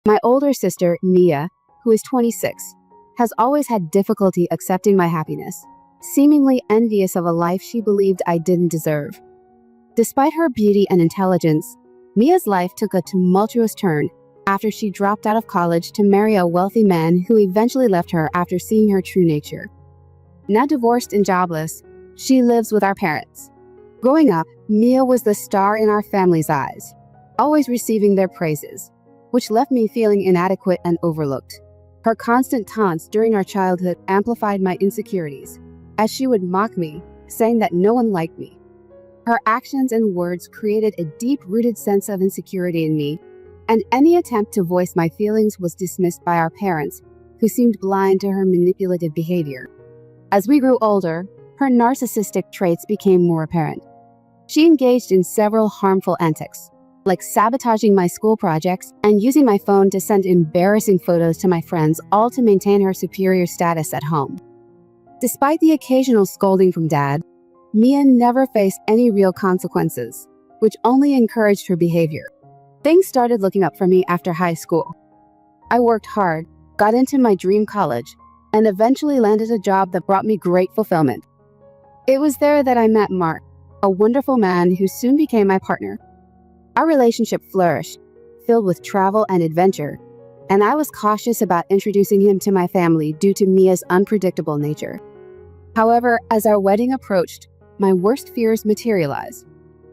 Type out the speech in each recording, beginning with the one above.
My older sister, Mia, who is 26, has always had difficulty accepting my happiness, seemingly envious of a life she believed I didn't deserve. Despite her beauty and intelligence, Mia's life took a tumultuous turn after she dropped out of college to marry a wealthy man who eventually left her after seeing her true nature. Now divorced and jobless, she lives with our parents. Growing up, Mia was the star in our family's eyes, always receiving their praises, which left me feeling inadequate and overlooked. Her constant taunts during our childhood amplified my insecurities, as she would mock me, saying that no one liked me. Her actions and words created a deep-rooted sense of insecurity in me, and any attempt to voice my feelings was dismissed by our parents, who seemed blind to her manipulative behavior. As we grew older, her narcissistic traits became more apparent. She engaged in several harmful antics, like sabotaging my school projects and using my phone to send embarrassing photos to my friends, all to maintain her superior status at home. Despite the occasional scolding from Dad, Mia never faced any real consequences, which only encouraged her behavior. Things started looking up for me after high school. I worked hard, got into my dream college, and eventually landed a job that brought me great fulfillment. It was there that I met Mark, a wonderful man who soon became my partner. Our relationship flourished, filled with travel and adventure, and I was cautious about introducing him to my family due to Mia's unpredictable nature. However, as our wedding approached, my worst fears materialized.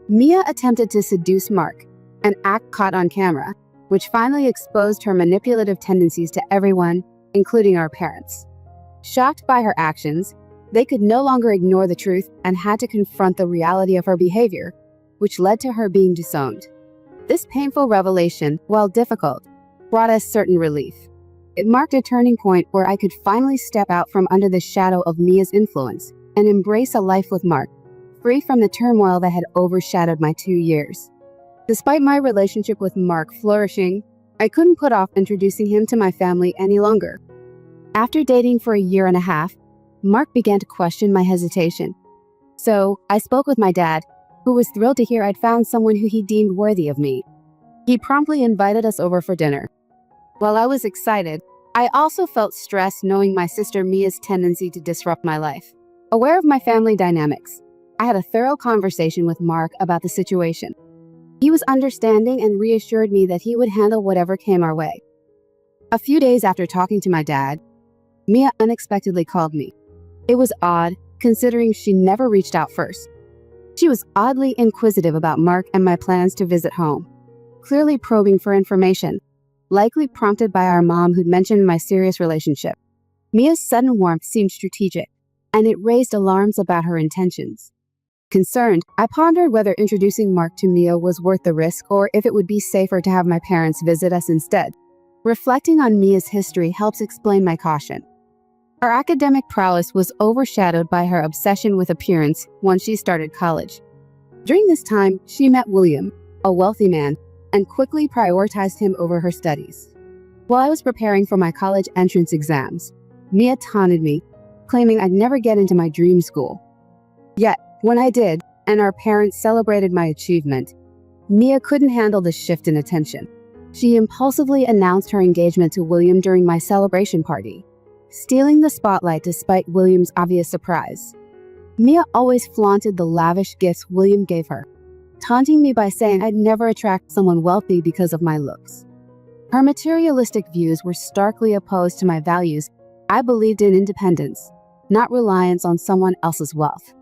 Mia attempted to seduce Mark, an act caught on camera, which finally exposed her manipulative tendencies to everyone, including our parents. Shocked by her actions, they could no longer ignore the truth and had to confront the reality of her behavior, which led to her being disowned. This painful revelation, while difficult, brought us certain relief. It marked a turning point where I could finally step out from under the shadow of Mia's influence and embrace a life with Mark, free from the turmoil that had overshadowed my 2 years. Despite my relationship with Mark flourishing, I couldn't put off introducing him to my family any longer. After dating for a year and a half, Mark began to question my hesitation. So I spoke with my dad, who was thrilled to hear I'd found someone who he deemed worthy of me. He promptly invited us over for dinner. While I was excited, I also felt stressed knowing my sister Mia's tendency to disrupt my life. Aware of my family dynamics, I had a thorough conversation with Mark about the situation. He was understanding and reassured me that he would handle whatever came our way. A few days after talking to my dad, Mia unexpectedly called me. It was odd, considering she never reached out first. She was oddly inquisitive about Mark and my plans to visit home, clearly probing for information, likely prompted by our mom who'd mentioned my serious relationship. Mia's sudden warmth seemed strategic, and it raised alarms about her intentions. Concerned, I pondered whether introducing Mark to Mia was worth the risk or if it would be safer to have my parents visit us instead. Reflecting on Mia's history helps explain my caution. Her academic prowess was overshadowed by her obsession with appearance once she started college. During this time, she met William, a wealthy man, and quickly prioritized him over her studies. While I was preparing for my college entrance exams, Mia taunted me, claiming I'd never get into my dream school. Yet, when I did, and our parents celebrated my achievement, Mia couldn't handle the shift in attention. She impulsively announced her engagement to William during my celebration party, stealing the spotlight despite William's obvious surprise. Mia always flaunted the lavish gifts William gave her, taunting me by saying I'd never attract someone wealthy because of my looks. Her materialistic views were starkly opposed to my values. I believed in independence, not reliance on someone else's wealth.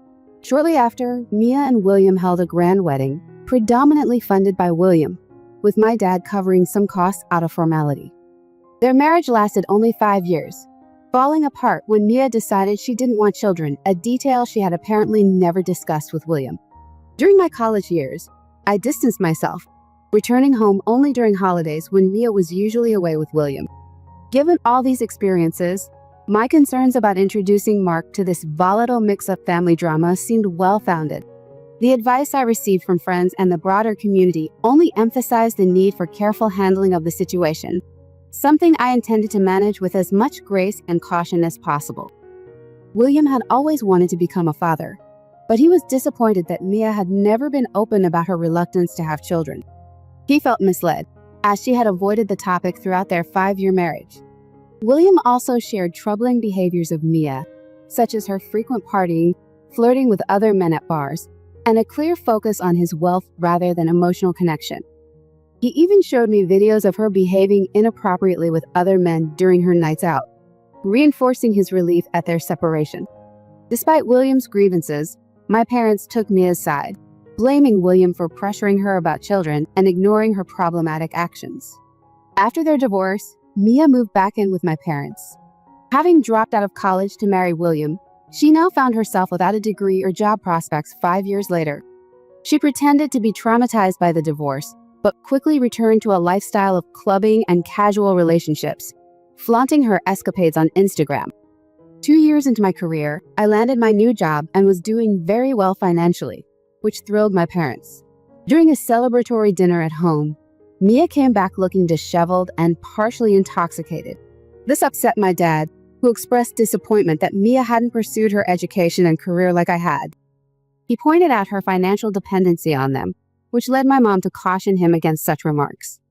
Shortly after, Mia and William held a grand wedding, predominantly funded by William, with my dad covering some costs out of formality. Their marriage lasted only 5 years, falling apart when Mia decided she didn't want children, a detail she had apparently never discussed with William. During my college years, I distanced myself, returning home only during holidays when Mia was usually away with William. Given all these experiences, my concerns about introducing Mark to this volatile mix of family drama seemed well-founded. The advice I received from friends and the broader community only emphasized the need for careful handling of the situation, something I intended to manage with as much grace and caution as possible. William had always wanted to become a father, but he was disappointed that Mia had never been open about her reluctance to have children. He felt misled, as she had avoided the topic throughout their 5-year marriage. William also shared troubling behaviors of Mia, such as her frequent partying, flirting with other men at bars, and a clear focus on his wealth rather than emotional connection. He even showed me videos of her behaving inappropriately with other men during her nights out, reinforcing his relief at their separation. Despite William's grievances, my parents took Mia's side, blaming William for pressuring her about children and ignoring her problematic actions. After their divorce, Mia moved back in with my parents. Having dropped out of college to marry William, she now found herself without a degree or job prospects 5 years later. She pretended to be traumatized by the divorce, but quickly returned to a lifestyle of clubbing and casual relationships, flaunting her escapades on Instagram. 2 years into my career, I landed my new job and was doing very well financially, which thrilled my parents. During a celebratory dinner at home, Mia came back looking disheveled and partially intoxicated. This upset my dad, who expressed disappointment that Mia hadn't pursued her education and career like I had. He pointed out her financial dependency on them, which led my mom to caution him against such remarks.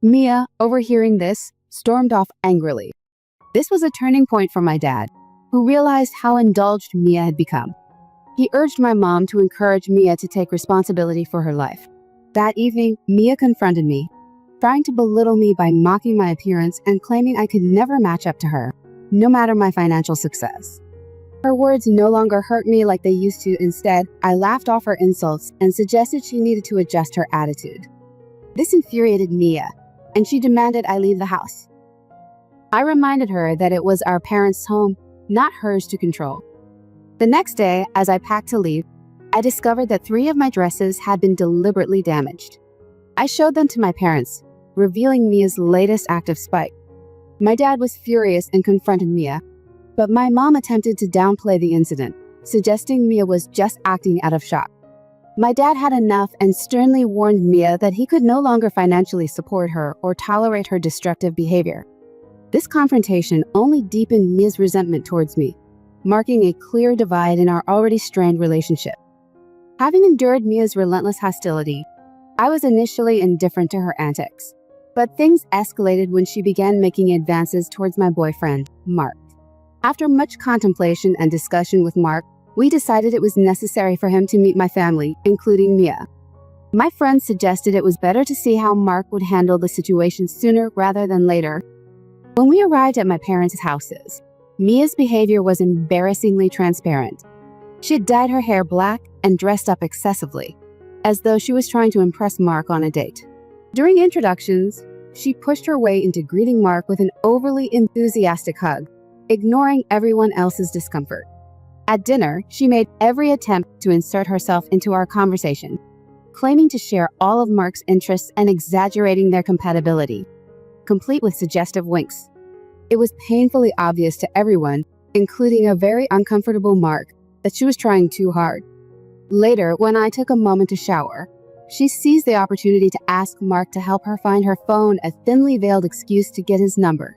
Mia, overhearing this, stormed off angrily. This was a turning point for my dad, who realized how indulged Mia had become. He urged my mom to encourage Mia to take responsibility for her life. That evening, Mia confronted me, trying to belittle me by mocking my appearance and claiming I could never match up to her, no matter my financial success. Her words no longer hurt me like they used to. Instead, I laughed off her insults and suggested she needed to adjust her attitude. This infuriated Mia, and she demanded I leave the house. I reminded her that it was our parents' home, not hers to control. The next day, as I packed to leave, I discovered that 3 of my dresses had been deliberately damaged. I showed them to my parents, revealing Mia's latest act of spite. My dad was furious and confronted Mia, but my mom attempted to downplay the incident, suggesting Mia was just acting out of shock. My dad had enough and sternly warned Mia that he could no longer financially support her or tolerate her destructive behavior. This confrontation only deepened Mia's resentment towards me, marking a clear divide in our already strained relationship. Having endured Mia's relentless hostility, I was initially indifferent to her antics, but things escalated when she began making advances towards my boyfriend, Mark. After much contemplation and discussion with Mark, we decided it was necessary for him to meet my family, including Mia. My friends suggested it was better to see how Mark would handle the situation sooner rather than later. When we arrived at my parents' houses, Mia's behavior was embarrassingly transparent. She had dyed her hair black and dressed up excessively, as though she was trying to impress Mark on a date. During introductions, she pushed her way into greeting Mark with an overly enthusiastic hug, ignoring everyone else's discomfort. At dinner, she made every attempt to insert herself into our conversation, claiming to share all of Mark's interests and exaggerating their compatibility, complete with suggestive winks. It was painfully obvious to everyone, including a very uncomfortable Mark, that she was trying too hard. Later, when I took a moment to shower, she seized the opportunity to ask Mark to help her find her phone, a thinly veiled excuse to get his number.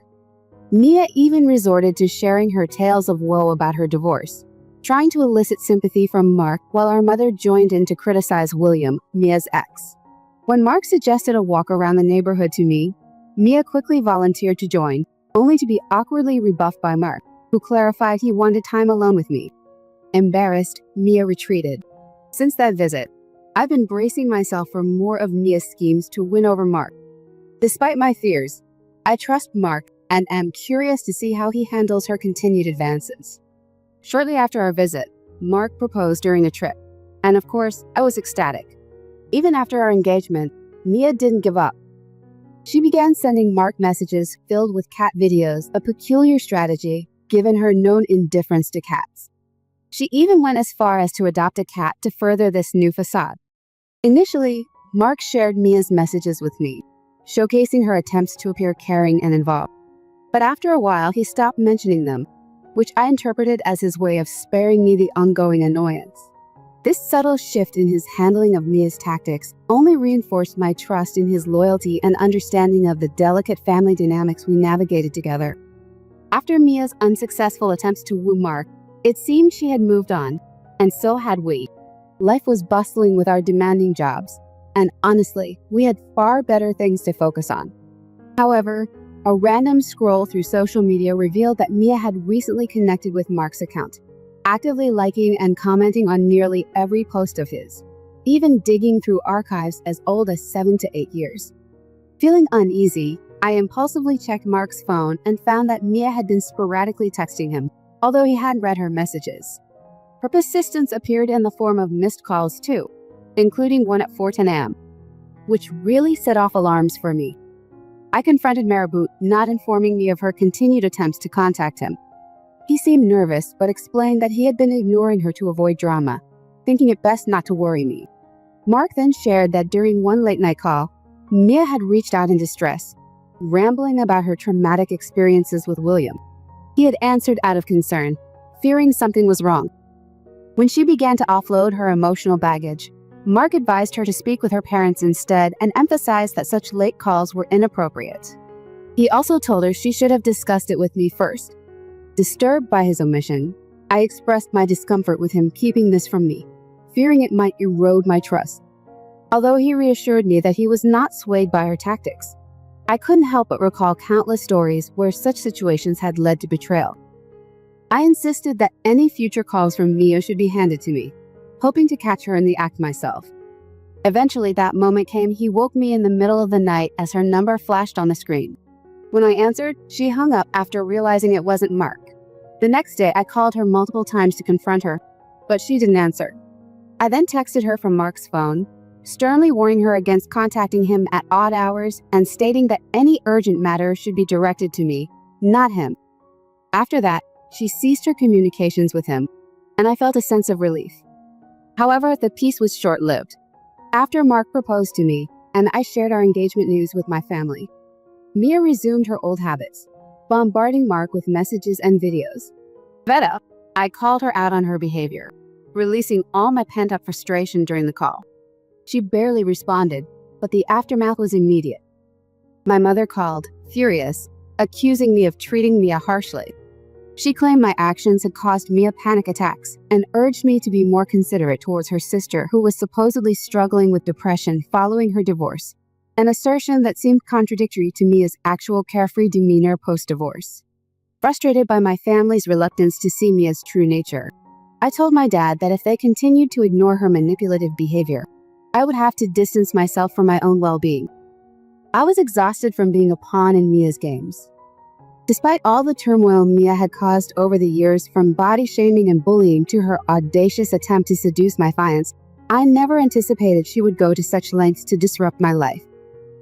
Mia even resorted to sharing her tales of woe about her divorce, trying to elicit sympathy from Mark while our mother joined in to criticize William, Mia's ex. When Mark suggested a walk around the neighborhood to me, Mia quickly volunteered to join, only to be awkwardly rebuffed by Mark, who clarified he wanted time alone with me. Embarrassed, Mia retreated. Since that visit, I've been bracing myself for more of Mia's schemes to win over Mark. Despite my fears, I trust Mark and am curious to see how he handles her continued advances. Shortly after our visit, Mark proposed during a trip, and of course, I was ecstatic. Even after our engagement, Mia didn't give up. She began sending Mark messages filled with cat videos, a peculiar strategy given her known indifference to cats. She even went as far as to adopt a cat to further this new facade. Initially, Mark shared Mia's messages with me, showcasing her attempts to appear caring and involved. But after a while, he stopped mentioning them, which I interpreted as his way of sparing me the ongoing annoyance. This subtle shift in his handling of Mia's tactics only reinforced my trust in his loyalty and understanding of the delicate family dynamics we navigated together. After Mia's unsuccessful attempts to woo Mark, it seemed she had moved on, and so had we. Life was bustling with our demanding jobs, and honestly, we had far better things to focus on. However, a random scroll through social media revealed that Mia had recently connected with Mark's account, actively liking and commenting on nearly every post of his, even digging through archives as old as 7 to 8 years. Feeling uneasy, I impulsively checked Mark's phone and found that Mia had been sporadically texting him, although he hadn't read her messages. Her persistence appeared in the form of missed calls too, including one at 4:10 a.m., which really set off alarms for me. I confronted Marabou, not informing me of her continued attempts to contact him. He seemed nervous, but explained that he had been ignoring her to avoid drama, thinking it best not to worry me. Mark then shared that during one late-night call, Mia had reached out in distress, rambling about her traumatic experiences with William. He had answered out of concern, fearing something was wrong. When she began to offload her emotional baggage, Mark advised her to speak with her parents instead and emphasized that such late calls were inappropriate. He also told her she should have discussed it with me first. Disturbed by his omission, I expressed my discomfort with him keeping this from me, fearing it might erode my trust. Although he reassured me that he was not swayed by her tactics, I couldn't help but recall countless stories where such situations had led to betrayal. I insisted that any future calls from Mia should be handed to me, hoping to catch her in the act myself. Eventually, that moment came. He woke me in the middle of the night as her number flashed on the screen. When I answered, she hung up after realizing it wasn't Mark. The next day, I called her multiple times to confront her, but she didn't answer. I then texted her from Mark's phone, sternly warning her against contacting him at odd hours and stating that any urgent matter should be directed to me, not him. After that, she ceased her communications with him, and I felt a sense of relief. However, the peace was short-lived. After Mark proposed to me, and I shared our engagement news with my family, Mia resumed her old habits, bombarding Mark with messages and videos. Fed up, I called her out on her behavior, releasing all my pent-up frustration during the call. She barely responded, but the aftermath was immediate. My mother called, furious, accusing me of treating Mia harshly. She claimed my actions had caused Mia panic attacks and urged me to be more considerate towards her sister, who was supposedly struggling with depression following her divorce, an assertion that seemed contradictory to Mia's actual carefree demeanor post-divorce. Frustrated by my family's reluctance to see Mia's true nature, I told my dad that if they continued to ignore her manipulative behavior, I would have to distance myself from my own well-being. I was exhausted from being a pawn in Mia's games. Despite all the turmoil Mia had caused over the years, from body shaming and bullying to her audacious attempt to seduce my fiancé, I never anticipated she would go to such lengths to disrupt my life,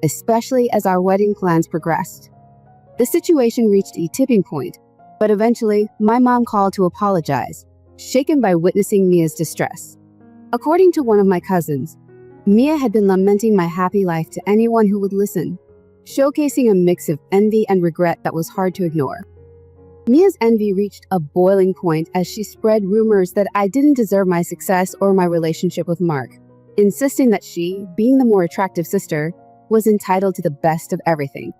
especially as our wedding plans progressed. The situation reached a tipping point, but eventually my mom called to apologize, shaken by witnessing Mia's distress. According to one of my cousins, Mia had been lamenting my happy life to anyone who would listen, showcasing a mix of envy and regret that was hard to ignore. Mia's envy reached a boiling point as she spread rumors that I didn't deserve my success or my relationship with Mark, insisting that she, being the more attractive sister, was entitled to the best of everything.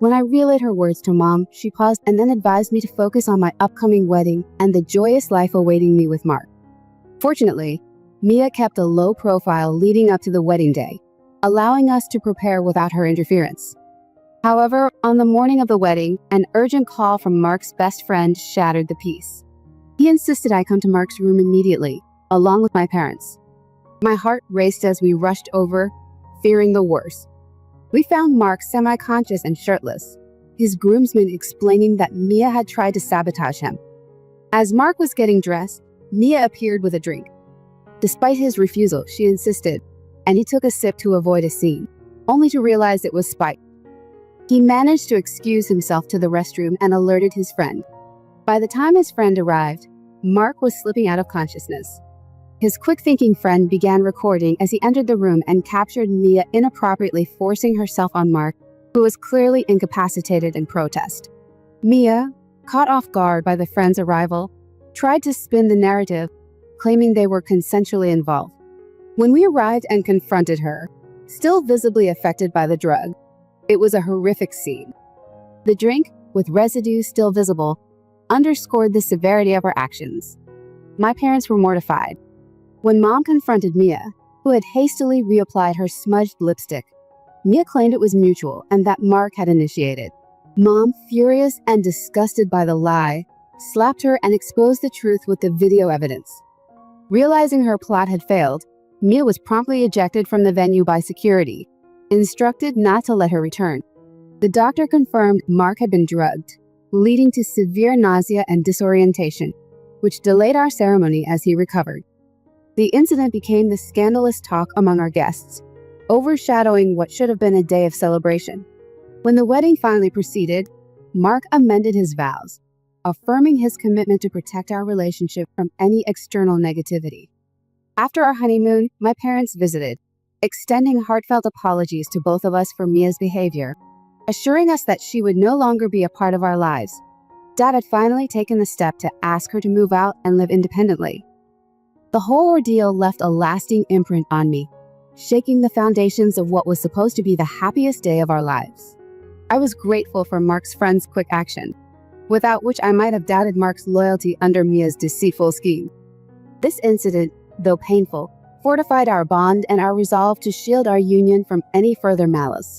When I relayed her words to Mom, she paused and then advised me to focus on my upcoming wedding and the joyous life awaiting me with Mark. Fortunately, Mia kept a low profile leading up to the wedding day, allowing us to prepare without her interference. However, on the morning of the wedding, an urgent call from Mark's best friend shattered the peace. He insisted I come to Mark's room immediately, along with my parents. My heart raced as we rushed over, fearing the worst. We found Mark semi-conscious and shirtless, his groomsmen explaining that Mia had tried to sabotage him. As Mark was getting dressed, Mia appeared with a drink. Despite his refusal, she insisted, and he took a sip to avoid a scene, only to realize it was spite. He managed to excuse himself to the restroom and alerted his friend. By the time his friend arrived, Mark was slipping out of consciousness. His quick-thinking friend began recording as he entered the room and captured Mia inappropriately forcing herself on Mark, who was clearly incapacitated in protest. Mia, caught off guard by the friend's arrival, tried to spin the narrative, claiming they were consensually involved. When we arrived and confronted her, still visibly affected by the drug, it was a horrific scene. The drink, with residue still visible, underscored the severity of her actions. My parents were mortified. When Mom confronted Mia, who had hastily reapplied her smudged lipstick. Mia claimed it was mutual and that Mark had initiated. Mom, furious and disgusted by the lie, slapped her and exposed the truth with the video evidence. Realizing her plot had failed, Mia was promptly ejected from the venue by security, instructed not to let her return. The doctor confirmed Mark had been drugged, leading to severe nausea and disorientation, which delayed our ceremony as he recovered. The incident became the scandalous talk among our guests, overshadowing what should have been a day of celebration. When the wedding finally proceeded, Mark amended his vows, affirming his commitment to protect our relationship from any external negativity. After our honeymoon, my parents visited, extending heartfelt apologies to both of us for Mia's behavior, assuring us that she would no longer be a part of our lives. Dad had finally taken the step to ask her to move out and live independently. The whole ordeal left a lasting imprint on me, shaking the foundations of what was supposed to be the happiest day of our lives. I was grateful for Mark's friend's quick action, without which I might have doubted Mark's loyalty under Mia's deceitful scheme. This incident, though painful, fortified our bond and our resolve to shield our union from any further malice.